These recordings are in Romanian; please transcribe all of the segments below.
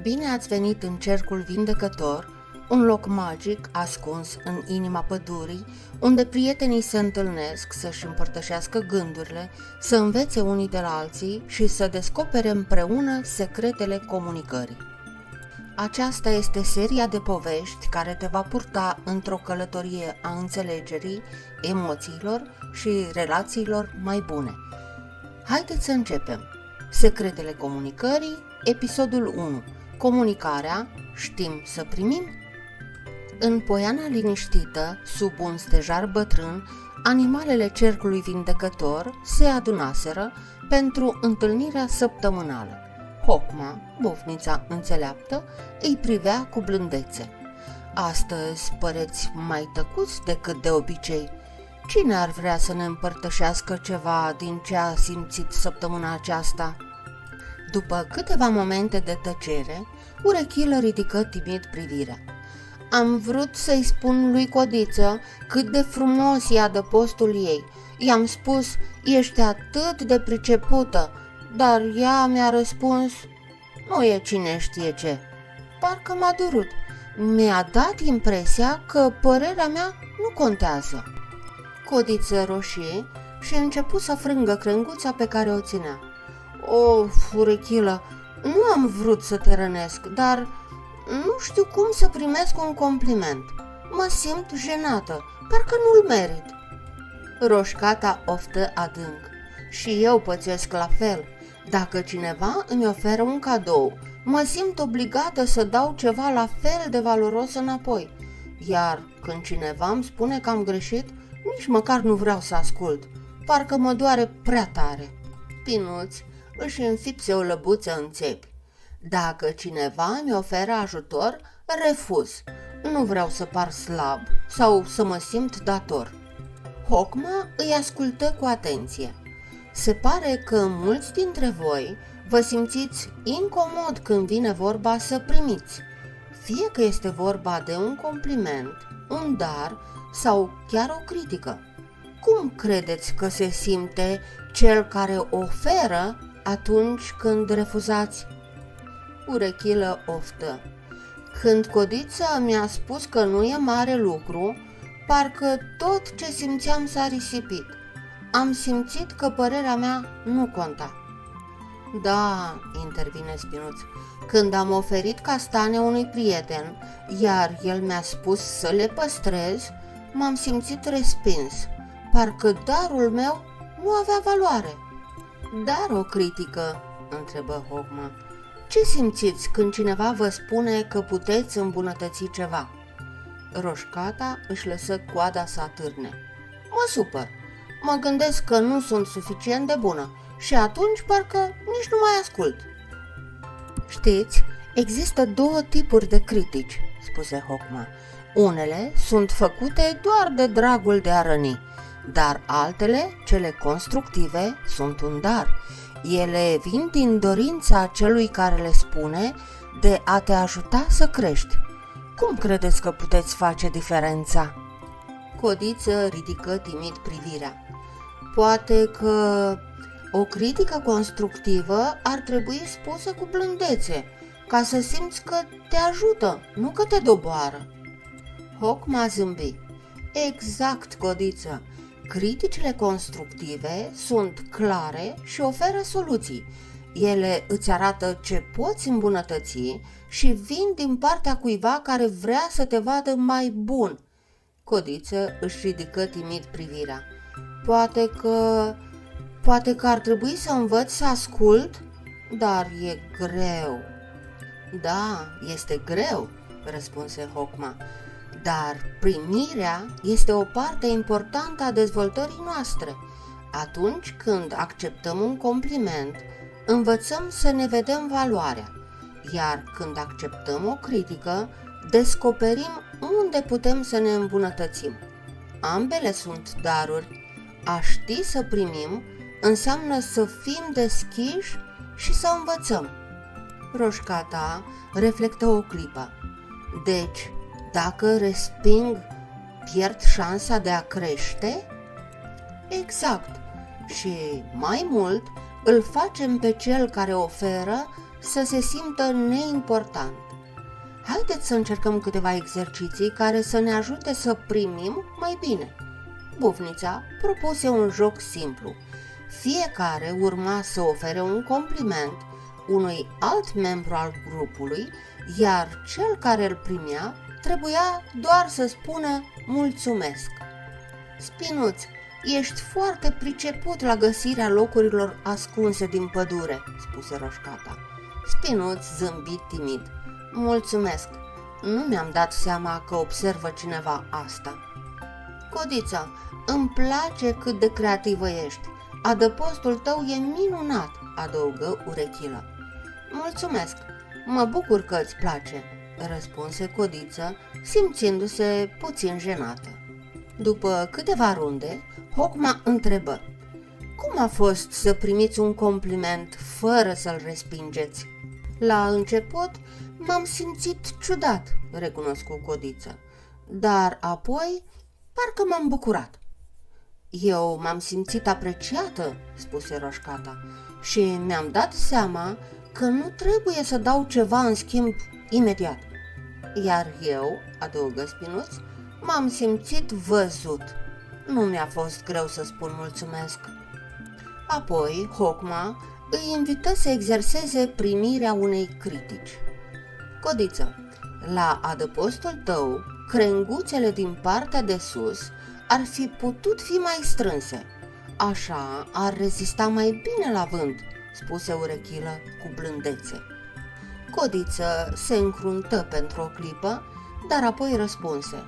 Bine ați venit în Cercul Vindecător, un loc magic ascuns în inima pădurii, unde prietenii se întâlnesc să-și împărtășească gândurile, să învețe unii de la alții și să descopere împreună secretele comunicării. Aceasta este seria de povești care te va purta într-o călătorie a înțelegerii, emoțiilor și relațiilor mai bune. Haideți să începem! Secretele comunicării, episodul 1. Comunicarea, știm să primim? În poiana liniștită, sub un stejar bătrân, animalele Cercului Vindecător se adunaseră pentru întâlnirea săptămânală. Hocma, bufnița înțeleaptă, îi privea cu blândețe. Astăzi păreți mai tăcuți decât de obicei. Cine ar vrea să ne împărtășească ceva din ce a simțit săptămâna aceasta? După câteva momente de tăcere, Urechilă ridică timid privirea. Am vrut să-i spun lui Codiță cât de frumos e adăpostul ei. I-am spus, ești atât de pricepută, dar ea mi-a răspuns, nu e cine știe ce. Parcă m-a durut. Mi-a dat impresia că părerea mea nu contează. Codiță roșie și începu să frângă crenguța pe care o ținea. Of, Urechilă, nu am vrut să te rănesc, dar nu știu cum să primesc un compliment. Mă simt jenată, parcă nu-l merit. Roșcata oftă adânc. Și eu pățesc la fel. Dacă cineva îmi oferă un cadou, mă simt obligată să dau ceva la fel de valoros înapoi. Iar când cineva îmi spune că am greșit, nici măcar nu vreau să ascult. Parcă mă doare prea tare. Pinuț își înfipse o lăbuță în țepi. Dacă cineva mi oferă ajutor, refuz. Nu vreau să par slab sau să mă simt dator. Hocma îi ascultă cu atenție. Se pare că mulți dintre voi vă simțiți incomod când vine vorba să primiți. Fie că este vorba de un compliment, un dar sau chiar o critică. Cum credeți că se simte cel care oferă atunci când refuzați? Urechilă oftă. Când Codița mi-a spus că nu e mare lucru, parcă tot ce simțeam s-a risipit. Am simțit că părerea mea nu conta. Da, intervine Spinuț, când am oferit castane unui prieten, iar el mi-a spus să le păstrez, m-am simțit respins. Parcă darul meu nu avea valoare. Dar o critică, întrebă Hocma. Ce simțiți când cineva vă spune că puteți îmbunătăți ceva? Roșcata își lăsă coada să atârne. Mă supăr. Mă gândesc că nu sunt suficient de bună și atunci parcă nici nu mai ascult. Știți, există două tipuri de critici, spuse Hocma. Unele sunt făcute doar de dragul de a răni, dar altele, cele constructive, sunt un dar. Ele vin din dorința celui care le spune de a te ajuta să crești. Cum credeți că puteți face diferența? Codiță ridică timid privirea. Poate că o critică constructivă ar trebui spusă cu blândețe, ca să simți că te ajută, nu că te doboară. Hocma zâmbi. Exact, Codiță. Criticile constructive sunt clare și oferă soluții. Ele îți arată ce poți îmbunătăți și vin din partea cuiva care vrea să te vadă mai bun. Codiță își ridică timid privirea. Poate că ar trebui să învăț să ascult, dar e greu. Da, este greu, răspunse Hocma, dar primirea este o parte importantă a dezvoltării noastre. Atunci când acceptăm un compliment, învățăm să ne vedem valoarea, iar când acceptăm o critică, descoperim unde putem să ne îmbunătățim. Ambele sunt daruri. A ști să primim înseamnă să fim deschiși și să învățăm. Roșcata reflectă o clipă. Deci, dacă resping, pierd șansa de a crește? Exact. Și mai mult, îl facem pe cel care oferă să se simtă neimportant. Haideți să încercăm câteva exerciții care să ne ajute să primim mai bine. Bufnița propuse un joc simplu. Fiecare urma să ofere un compliment unui alt membru al grupului, iar cel care îl primea trebuia doar să spună mulțumesc. Spinuț, ești foarte priceput la găsirea locurilor ascunse din pădure, spuse Roșcata. Spinuț zâmbi timid. Mulțumesc, nu mi-am dat seama că observă cineva asta. Codiță, îmi place cât de creativă ești. Adăpostul tău e minunat, adăugă Urechilă. Mulțumesc, mă bucur că îți place, răspunse Codiță, simțindu-se puțin jenată. După câteva runde, Hocma întrebă: cum a fost să primiți un compliment fără să-l respingeți? La început m-am simțit ciudat, recunoscu Codiță, dar apoi parcă m-am bucurat. Eu m-am simțit apreciată, spuse Roșcata, și mi-am dat seama că nu trebuie să dau ceva în schimb imediat. Iar eu, adăugă Spinuț, m-am simțit văzut. Nu mi-a fost greu să spun mulțumesc. Apoi, Hocma îi invită să exerseze primirea unei critici. Codiță, la adăpostul tău, crenguțele din partea de sus ar fi putut fi mai strânse. Așa ar rezista mai bine la vânt, spuse Urechilă cu blândețe. Codiță se încruntă pentru o clipă, dar apoi răspunse: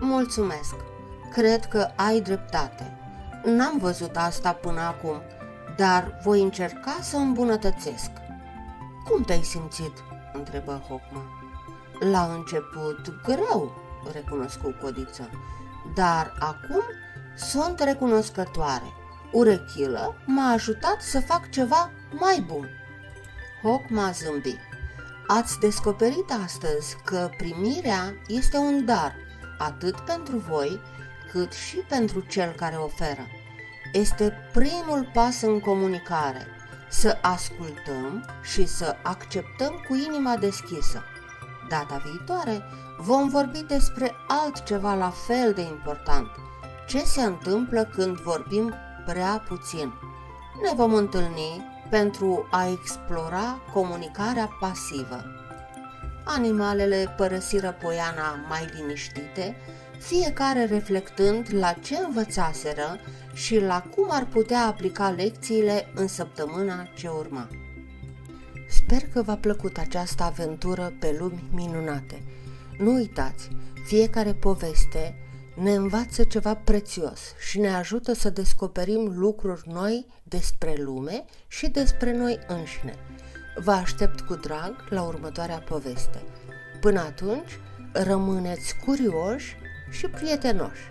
mulțumesc, cred că ai dreptate. N-am văzut asta până acum, dar voi încerca să o îmbunătățesc. Cum te-ai simțit? Întrebă Hocma. La început greu, recunoscu Codiță, dar acum sunt recunoscătoare. Urechilă m-a ajutat să fac ceva mai bun. Hocma zâmbi. Ați descoperit astăzi că primirea este un dar, atât pentru voi, cât și pentru cel care oferă. Este primul pas în comunicare, să ascultăm și să acceptăm cu inima deschisă. Data viitoare vom vorbi despre altceva la fel de important, ce se întâmplă când vorbim prea puțin. Ne vom întâlni pentru a explora comunicarea pasivă. Animalele părăsiră poiana mai liniștite, fiecare reflectând la ce învățaseră și la cum ar putea aplica lecțiile în săptămâna ce urma. Sper că v-a plăcut această aventură pe lumi minunate. Nu uitați, fiecare poveste ne învață ceva prețios și ne ajută să descoperim lucruri noi despre lume și despre noi înșine. Vă aștept cu drag la următoarea poveste. Până atunci, rămâneți curioși și prietenoși.